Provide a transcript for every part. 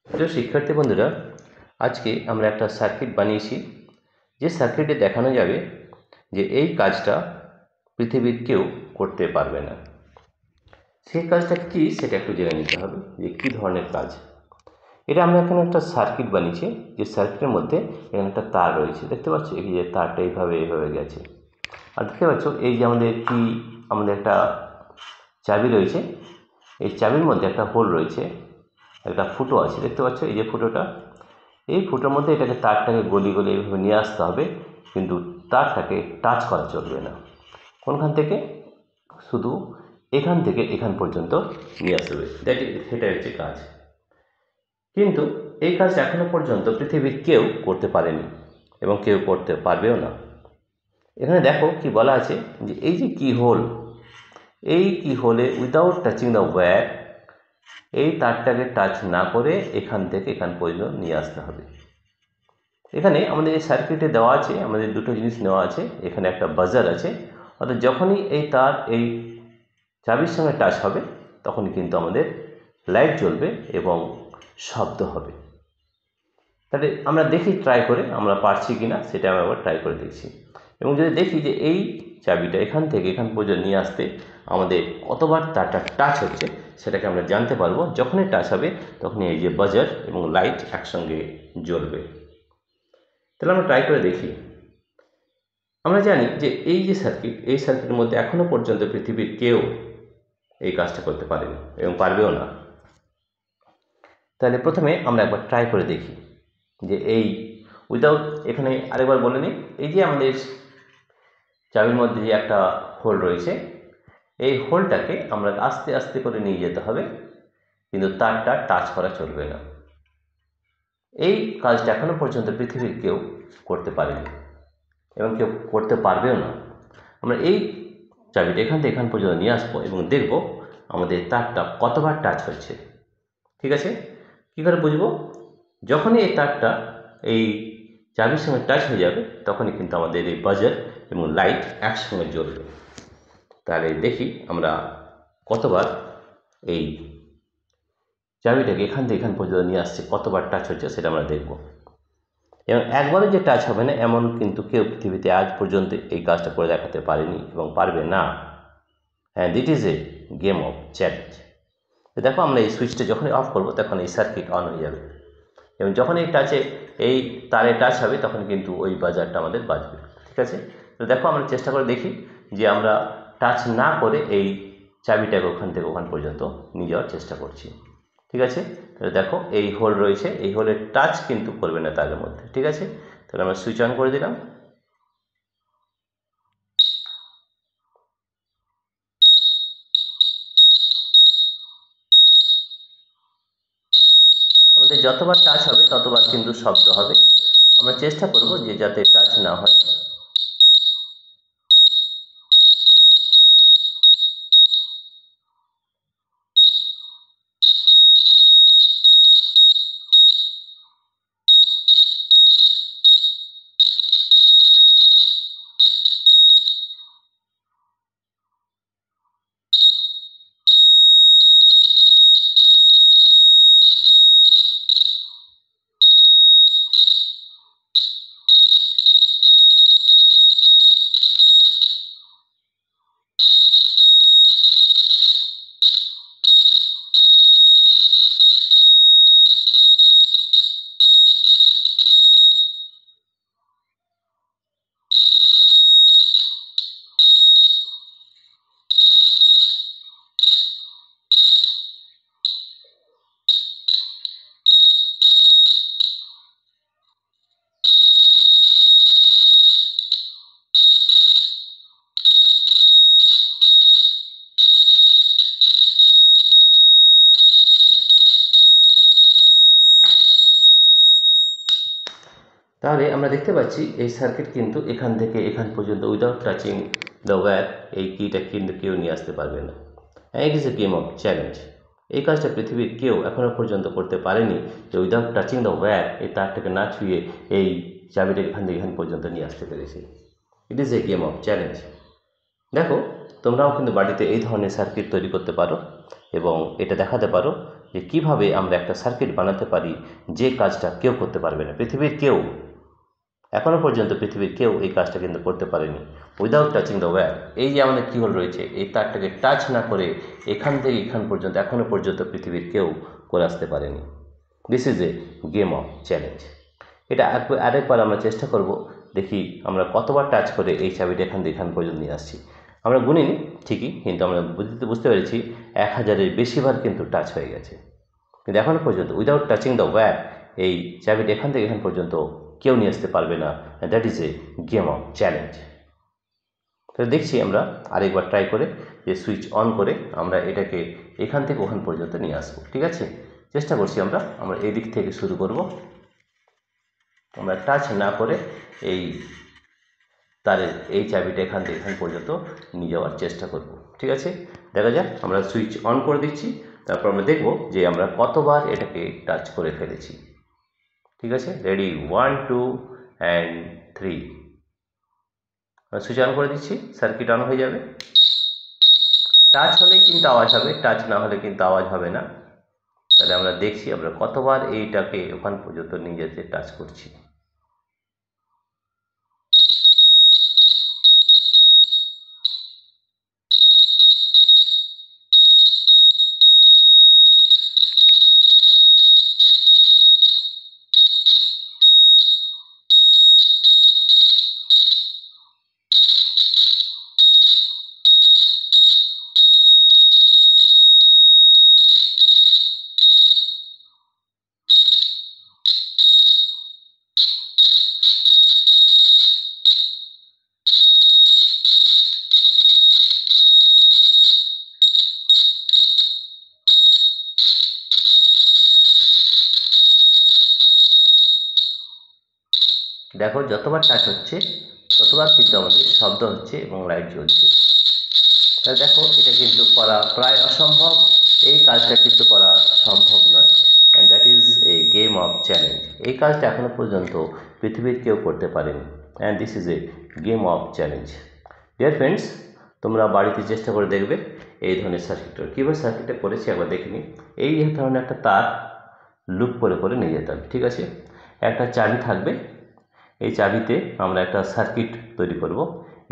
প্রিয় শিক্ষার্থী বন্ধুরা, আজকে আমরা একটা সার্কিট বানিয়েছি, যে সার্কিটে দেখানো যাবে যে এই কাজটা পৃথিবীর কেউ করতে পারবে না। সেই কাজটা কি সেটা একটু জেনে নিতে হবে যে কী ধরনের কাজ। এটা আমরা এখানে একটা সার্কিট বানিয়েছি, যে সার্কিটের মধ্যে এখানে একটা তার রয়েছে, দেখতে পাচ্ছ এই যে তারটা এইভাবে গেছে। আর দেখতে পাচ্ছ এই যে আমাদের একটা চাবি রয়েছে, এই চাবির মধ্যে একটা হোল রয়েছে, একটা ফুটো আছে, দেখতে পাচ্ছ এই যে ফুটোটা। এই ফুটোর মধ্যে তারটাকে গলিয়ে এইভাবে নিয়ে আসতে হবে, কিন্তু তারটাকে টাচ করা চলবে না। কোনখান থেকে? শুধু এখান থেকে এখান পর্যন্ত নিয়ে আসতে হবে, সেটাই হচ্ছে কাজ। কিন্তু এই কাজ এখনো পর্যন্ত পৃথিবীর কেউ করতে পারেনি এবং কেউ করতে পারবেও না। এখানে দেখো কি বলা আছে, যে এই যে কি হোল, এই কি হোলে উইদাউট টাচিং দ্য ওয়্যার, এই তারটাকে টাচ না করে এখান থেকে এখান পর্যন্ত নিয়ে আসতে হবে। এখানে আমাদের এই সার্কিটে দেওয়া আছে, আমাদের দুটো জিনিস নেওয়া আছে। এখানে একটা বাজার আছে, অর্থাৎ যখনই এই তার এই চাবির সঙ্গে টাচ হবে তখনই কিন্তু আমাদের লাইট জ্বলবে এবং শব্দ হবে। তাহলে আমরা দেখি ট্রাই করে আমরা পারছি কি না, সেটা আমরা আবার ট্রাই করে দেখছি। এবং যদি দেখি যে এই চাবিটা এখান থেকে এখান পর্যন্ত নিয়ে আসতে আমাদের কতবার তারটা টাচ হচ্ছে, সেটাকে আমরা জানতে পারবো। যখনই টাচ হবে তখনই এই যে বাজার এবং লাইট একসঙ্গে জ্বলবে। তাহলে আমরা ট্রাই করে দেখি। আমরা জানি যে এই যে সার্কিট, এই সার্কিটের মধ্যে এখনো পর্যন্ত পৃথিবীর কেউ এই কাজটা করতে পারেনি এবং পারবেও না। তাহলে প্রথমে আমরা একবার ট্রাই করে দেখি যে এই উইদাউট, এখানে আরেকবার বলে নিই, এই যে আমাদের চাবির মধ্যে যে একটা হোল রয়েছে, এই হোলটাকে আমরা আস্তে আস্তে করে নিয়ে যেতে হবে, কিন্তু তারটা টাচ করা চলবে না। এই কাজটা এখনো পর্যন্ত পৃথিবীর কেউ করতে পারেনি এবং কেউ করতে পারবেও না। আমরা এই চাবিটা এখান থেকে এখান পর্যন্ত নিয়ে আসবো এবং দেখব আমাদের তারটা কতবার টাচ হচ্ছে। ঠিক আছে? কী করে বুঝবো? যখনই এই তারটা এই চাবির সঙ্গে টাচ হয়ে যাবে তখনই কিন্তু আমাদের এই বাজার এবং লাইট একসঙ্গে জ্বলবে। তাহলে দেখি আমরা কতবার এই চাবিটাকে এখান থেকে এখান পর্যন্ত নিয়ে আসছে, কতবার টাচ হচ্ছে সেটা আমরা দেখব। এবং একবারও যে টাচ হবে না এমন কিন্তু কেউ পৃথিবীতে আজ পর্যন্ত এই কাজটা করে দেখাতে পারেনি এবং পারবে না। And it is a game of challenge. তো দেখো, আমরা এই সুইচটা যখনই অফ করবো তখন এই সার্কিট অন হয়ে যাবে এবং যখন এই তারে টাচ হবে তখন কিন্তু ওই বাজারটা আমাদের বাজবে। ঠিক আছে? তো দেখো, আমরা চেষ্টা করে দেখি যে আমরা টাচ না করে এই চাবিটাকে ওখান থেকে ওখান পর্যন্ত নিয়ে যাওয়ার চেষ্টা করছি। ঠিক আছে? তাহলে দেখো, এই হোল রয়েছে, এই হোলের টাচ কিন্তু করবে না তারের মধ্যে। ঠিক আছে? তাহলে আমরা সুইচ অন করে দিলাম। আমাদের যতবার টাচ হবে ততবার কিন্তু শব্দ হবে। আমরা চেষ্টা করব যে যাতে টাচ না হয়। তাহলে আমরা দেখতে পাচ্ছি এই সার্কিট কিন্তু এখান থেকে এখান পর্যন্ত উইদাউট টাচিং দ্য ওয়্যার, এই কিটা কিন্তু কেউ নিয়ে আসতে পারবে না। It is a game of challenge. এই কাজটা পৃথিবীর কেউ এখনও পর্যন্ত করতে পারেনি, যে উইদাউট টাচিং দ্য ওয়্যার, এই তারটাকে না ছুঁয়ে এই চাবিটা এখান থেকে এখান পর্যন্ত নিয়ে আসতে পেরেছে। It is a game of challenge. দেখো, তোমরাও কিন্তু বাড়িতে এই ধরনের সার্কিট তৈরি করতে পারো এবং এটা দেখাতে পারো যে কিভাবে আমরা একটা সার্কিট বানাতে পারি যে কাজটা কেউ করতে পারবে না, পৃথিবীর কেউ, এখনও পর্যন্ত পৃথিবীর কেউ এই কাজটা কিন্তু করতে পারেনি উইদাউট টাচিং দ্য ওয়্যার। এই যে আমাদের কিহোল রয়েছে, এই তারটাকে টাচ না করে এখান থেকে এখান পর্যন্ত এখনও পর্যন্ত পৃথিবীর কেউ করে আসতে পারেনি। This is a game of challenge. এটা আরেকবার আমরা চেষ্টা করব, দেখি আমরা কতবার টাচ করে এই চাবিটা এখান থেকে এখান পর্যন্ত নিয়ে আসছি। আমরা গুনিনি ঠিকই, কিন্তু আমরা বুঝতে পেরেছি 1000-এর বেশিবার কিন্তু টাচ হয়ে গেছে, কিন্তু এখনও পর্যন্ত উইদাউট টাচিং দ্য ওয়্যার এই চাবিটা এখান থেকে এখান পর্যন্ত কেউ নিয়ে আসতে পারবে না। That is a game of challenge. তো দেখছি আমরা আরেকবার ট্রাই করে যে সুইচ অন করে আমরা এটাকে এখান থেকে ওখান পর্যন্ত নিয়ে আসবো। ঠিক আছে, চেষ্টা করছি আমরা এই দিক থেকে শুরু করব। আমরা টাচ না করে এই তারের এই চাবিটা এখান থেকে এখান পর্যন্ত নিয়ে যাওয়ার চেষ্টা করব। ঠিক আছে, দেখা যাক। আমরা সুইচ অন করে দিচ্ছি, তারপর আমরা দেখব যে আমরা কতবার এটাকে টাচ করে ফেলেছি। ঠিক আছে, রেডি, 1 2 অ্যান্ড 3। সুইচ অন করে দিচ্ছি, সার্কিট অন হয়ে যাবে। টাচ হলেই কিন্তু আওয়াজ হবে, টাচ না হলে কিন্তু আওয়াজ হবে না। তাহলে আমরা দেখছি আমরা কতবার এইটাকে ওখান পর্যন্ত নিয়ে যেতে টাচ করছি। দেখো, যতবার টাচ হচ্ছে ততবার কিন্তু আমাদের শব্দ হচ্ছে এবং লাইট জ্বলছে। তাহলে দেখো, এটা কিন্তু করা প্রায় অসম্ভব, এই কাজটা কিন্তু করা সম্ভব নয়। And that is a game of challenge. এই কাজটা এখনও পর্যন্ত পৃথিবীর কেউ করতে পারেনি, and this is a game of challenge. Dear friends, তোমরা বাড়িতে চেষ্টা করে দেখবে এই ধরনের সার্কিটটা কীভাবে সার্কিটটা করেছি একবার দেখে নিই। এই ধরনের একটা তার লুপ করে করে নিয়ে যেতে হবে। ঠিক আছে, একটা চাবি থাকবে, এই চাবিতে আমরা একটা সার্কিট তৈরি করব।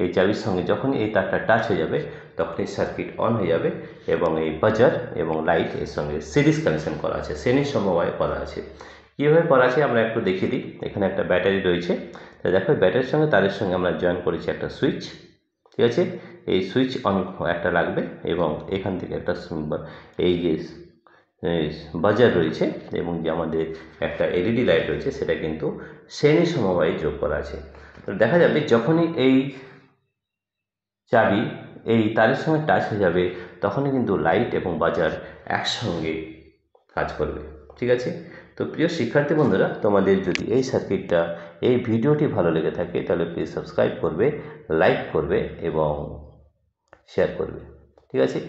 এই চাবির সঙ্গে যখন এই তারটা টাচ হয়ে যাবে তখন এই সার্কিট অন হয়ে যাবে, এবং এই বাজার এবং লাইট এর সঙ্গে সিরিজ কানেকশন করা আছে, শ্রেণীর সমবায় করা আছে। কীভাবে করা আছে আমরা একটু দেখিয়ে দিই। এখানে একটা ব্যাটারি রয়েছে, তো দেখো ব্যাটারির সঙ্গে তারের সঙ্গে আমরা জয়েন করেছি একটা সুইচ। ঠিক আছে, এই সুইচ অন একটা লাগবে, এবং এখান থেকে একটা এই যে বাজার রয়েছে এবং যে আমাদের একটা এলইডি লাইট রয়েছে সেটা কিন্তু শ্রেণী সমবায়ে যোগ করা আছে। তো দেখা যাবে যখনই এই চাবি এই তারের সঙ্গে টাচ হয়ে যাবে তখনই কিন্তু লাইট এবং বাজার একসঙ্গে কাজ করবে। ঠিক আছে, তো প্রিয় শিক্ষার্থী বন্ধুরা, তোমাদের যদি এই সার্কিটটা, এই ভিডিওটি ভালো লেগে থাকে তাহলে প্লিজ সাবস্ক্রাইব করবে, লাইক করবে এবং শেয়ার করবে। ঠিক আছে,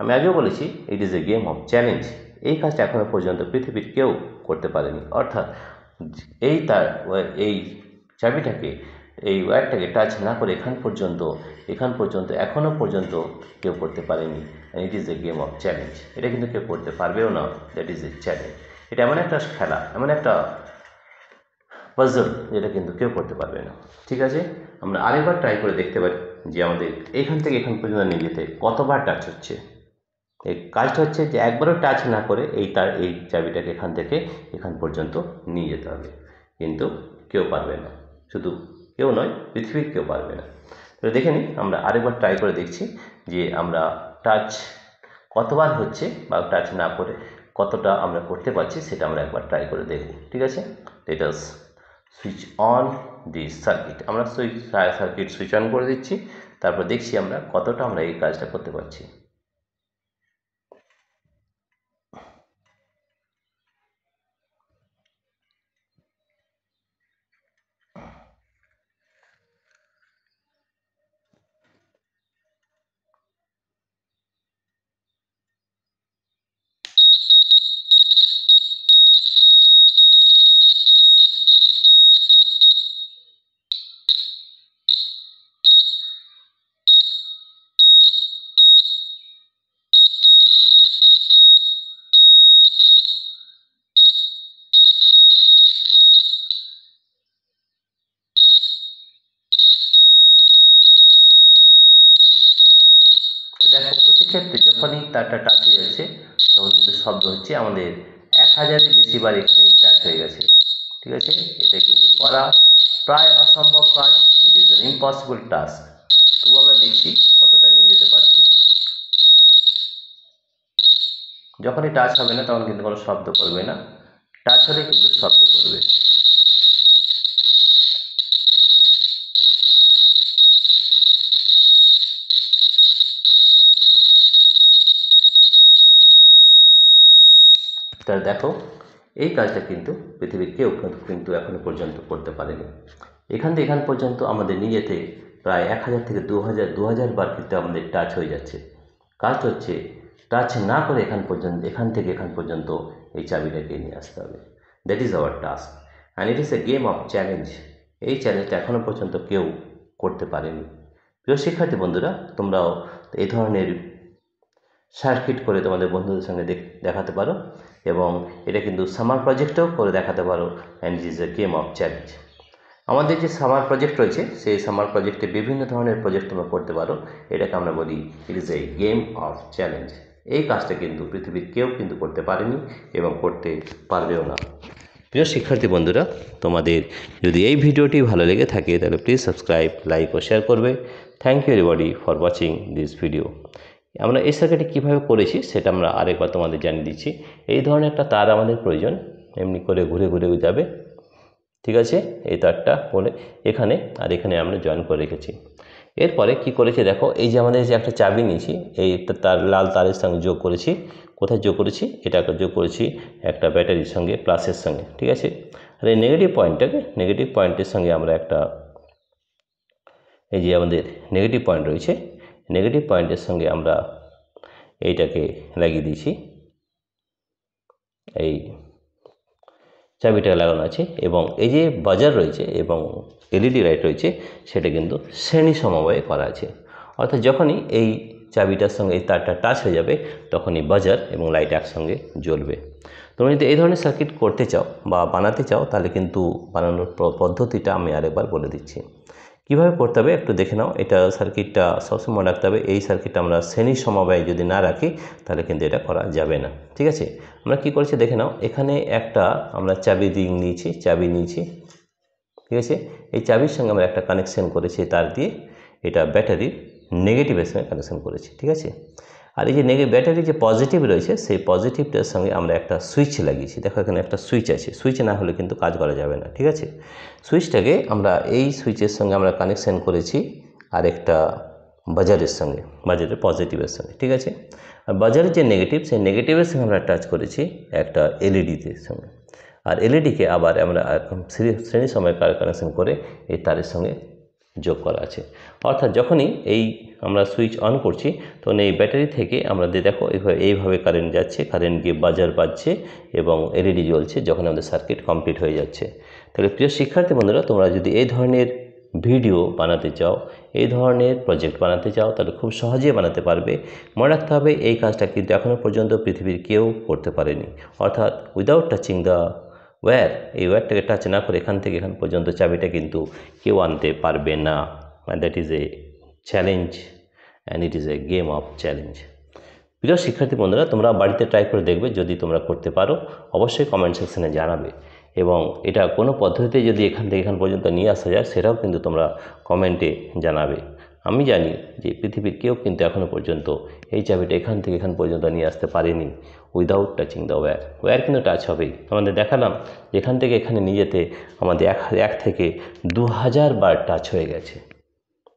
আমি আগেও বলেছি it is a game of challenge. এই কাজটা এখনও পর্যন্ত পৃথিবীর কেউ করতে পারেনি, অর্থাৎ এই চাবিটাকে, এই ওয়্যারটাকে টাচ না করে এখান পর্যন্ত এখনও পর্যন্ত কেউ করতে পারেনি। It is a game of challenge. এটা কিন্তু কেউ করতে পারবেও না, দ্যাট ইজ এ চ্যালেঞ্জ। এটা এমন একটা খেলা, এমন একটা পাজল যেটা কিন্তু কেউ করতে পারবে না। ঠিক আছে, আমরা আরেকবার ট্রাই করে দেখতে পারি যে আমাদের এখান থেকে এখান পর্যন্ত নিয়ে যেতে কতবার টাচ হচ্ছে। এই কাজটা হচ্ছে যে একবারও টাচ না করে এই চাবিটাকে এখান থেকে এখান পর্যন্ত নিয়ে যেতে হবে, কিন্তু কেউ পারবে না। শুধু কেউ নয়, পৃথিবীর কেউ পারবে না। তো দেখে নিই, আমরা আরেকবার ট্রাই করে দেখছি যে আমরা টাচ কতবার হচ্ছে বা টাচ না করে কতটা আমরা করতে পারছি, সেটা আমরা একবার ট্রাই করে দেখব। ঠিক আছে, let us switch on the circuit. আমরা সার্কিট সুইচ অন করে দিচ্ছি, তারপর দেখছি আমরা কতটা আমরা এই কাজটা করতে পারছি। দেখো প্রতি ক্ষেত্রে যখনই তারটা টাচ হয়ে যাচ্ছে তখন কিন্তু শব্দ হচ্ছে আমাদের 1000-এর বেশি বার এখানে টাচ হয়ে গেছে। ঠিক আছে, এটা কিন্তু করা প্রায় অসম্ভব কাজ। It is an impossible task. তবু আমরা দেখছি কতটা নিয়ে যেতে পারছি। যখনই টাচ হবে না তখন কিন্তু কোনো শব্দ করবে না, টাচ হলে কিন্তু শব্দ করবে। তাহলে দেখো এই কাজটা কিন্তু পৃথিবীর কেউ কিন্তু এখনো পর্যন্ত করতে পারেনি। এখান থেকে এখান পর্যন্ত আমাদের নিজেতে প্রায় 1000 থেকে 2000 বার কিন্তু আমাদের টাচ হয়ে যাচ্ছে। কাজ হচ্ছে টাচ না করে এখান থেকে এখান পর্যন্ত এই চাবিটাকে নিয়ে আসতে হবে। That is our task and it is a game of challenge. এই চ্যালেঞ্জটা এখনও পর্যন্ত কেউ করতে পারেনি। প্রিয় শিক্ষার্থী বন্ধুরা, তোমরাও এই ধরনের সার্কিট করে তোমাদের বন্ধুদের সঙ্গে দেখাতে পারো এবং এটা কিন্তু সামার প্রজেক্টেও করে দেখাতে পারো। And it is a game of challenge. আমাদের যে সামার প্রজেক্ট রয়েছে সেই সামার প্রজেক্টে বিভিন্ন ধরনের প্রজেক্ট তোমরা করতে পারো। এটাকে আমরা বলি it is a game of challenge. এই কাজটা কিন্তু পৃথিবীর কেউ কিন্তু করতে পারেনি এবং করতে পারবেও না। প্রিয় শিক্ষার্থী বন্ধুরা, তোমাদের যদি এই ভিডিওটি ভালো লেগে থাকে তাহলে প্লিজ সাবস্ক্রাইব, লাইক ও শেয়ার করবে। Thank you everybody for watching this video. আমরা এই সার্কিটটি কীভাবে করেছি সেটা আমরা আরেকবার তোমাদের জানিয়ে দিচ্ছি। এই ধরনের একটা তার আমাদের প্রয়োজন, এমনি করে ঘুরে ঘুরে যাবে। ঠিক আছে, এই তারটা বলে এখানে আর এখানে আমরা জয়েন করে রেখেছি। এরপরে কি করেছি দেখো, এই যে আমাদের যে একটা চাবি নিয়েছি, এই তার লাল তারের সঙ্গে যোগ করেছি। কোথায় যোগ করেছি? এটাকে যোগ করেছি একটা ব্যাটারির সঙ্গে, প্লাসের সঙ্গে। ঠিক আছে, আর এই নেগেটিভ পয়েন্টের সঙ্গে আমরা একটা, এই যে আমাদের নেগেটিভ পয়েন্ট রয়েছে, নেগেটিভ পয়েন্টের সঙ্গে আমরা এইটাকে লাগিয়ে দিয়েছি। এই চাবিটা লাগানো আছে এবং এই যে বাজার রয়েছে এবং এলইডি লাইট রয়েছে সেটা কিন্তু শ্রেণী সমবায়ে করা আছে। অর্থাৎ যখনই এই চাবিটার সঙ্গে এই তারটা টাচ হয়ে যাবে তখনই বাজার এবং লাইট একসঙ্গে জ্বলবে। তোমরা যদি এই ধরনের সার্কিট করতে চাও বা বানাতে চাও তাহলে কিন্তু বানানোর পদ্ধতিটা আমি আরেকবার বলে দিচ্ছি। কীভাবে করতে হবে একটু দেখে নাও। এটা সার্কিটটা সবসময় মনে রাখতে হবে, এই সার্কিটটা আমরা শ্রেণী সমবায় যদি না রাখি তাহলে কিন্তু এটা করা যাবে না। ঠিক আছে, আমরা কি করেছি দেখে নাও। এখানে একটা আমরা চাবি নিয়েছি। ঠিক আছে, এই চাবির সঙ্গে আমরা একটা কানেকশন করেছি তার দিয়ে, এটা ব্যাটারির নেগেটিভের সঙ্গে কানেকশন করেছি। ঠিক আছে, আর এই যে ব্যাটারি যে পজিটিভ রয়েছে সেই পজিটিভটার সঙ্গে আমরা একটা সুইচ লাগিয়েছি। দেখো এখানে একটা সুইচ আছে, সুইচ না হলে কিন্তু কাজ করা যাবে না। ঠিক আছে, সুইচটাকে আমরা এই সুইচের সঙ্গে আমরা কানেকশন করেছি আর একটা বাজারের সঙ্গে, বাজারের পজিটিভের সঙ্গে। ঠিক আছে, আর বাজারের যে নেগেটিভ সেই নেগেটিভের সঙ্গে আমরা টাচ করেছি একটা এলইডিতে সঙ্গে, আর এলইডিকে আবার আমরা শ্রেণী সময় কানেকশন করে এই তারের সঙ্গে যোগ করা আছে। অর্থাৎ যখনই এই আমরা সুইচ অন করছি তখন এই ব্যাটারি থেকে আমরা দেখো এইভাবে কারেন্ট যাচ্ছে, কারেন্ট গিয়ে বাজার বাজছে এবং এলইডি জ্বলছে যখন আমাদের সার্কিট কমপ্লিট হয়ে যাচ্ছে। তাহলে প্রিয় শিক্ষার্থী বন্ধুরা, তোমরা যদি এই ধরনের ভিডিও বানাতে চাও, এই ধরনের প্রজেক্ট বানাতে চাও তাহলে খুব সহজেই বানাতে পারবে। মনে রাখতে হবে এই কাজটা কিন্তু এখনও পর্যন্ত পৃথিবীর কেউ করতে পারেনি। অর্থাৎ উইদাউট টাচিং দ্য ওয়্যার, এই ওয়্যারটাকে টাচ না করে এখান থেকে এখান পর্যন্ত চাবিটা কিন্তু কেউ আনতে পারবে না। And that is a challenge and it is a game of challenge. প্রিয় শিক্ষার্থী বন্ধুরা, তোমরা বাড়িতে ট্রাই করে দেখবে, যদি তোমরা করতে পারো অবশ্যই কমেন্ট সেকশনে জানাবে এবং এটা কোনো পদ্ধতিতে যদি এখান থেকে এখান পর্যন্ত নিয়ে আসা যায় সেটাও কিন্তু তোমরা কমেন্টে জানাবে। আমি জানি যে পৃথিবীর কেউ কিন্তু এখনও পর্যন্ত এই চাবিটা এখান থেকে এখান পর্যন্ত নিয়ে আসতে পারেনি উইদাউট টাচিং দ্য ওয়্যার কিন্তু টাচ হবেই। আমাদের দেখালাম এখান থেকে এখানে নিয়ে যেতে আমাদের 1 থেকে 2000 বার টাচ হয়ে গেছে।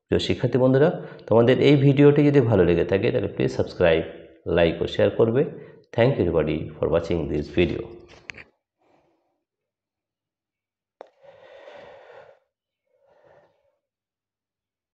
তো শিক্ষার্থী বন্ধুরা, তোমাদের এই ভিডিওটি যদি ভালো লেগে থাকে তাহলে প্লিজ সাবস্ক্রাইব, লাইক ও শেয়ার করবে। Thank you everybody for watching this video.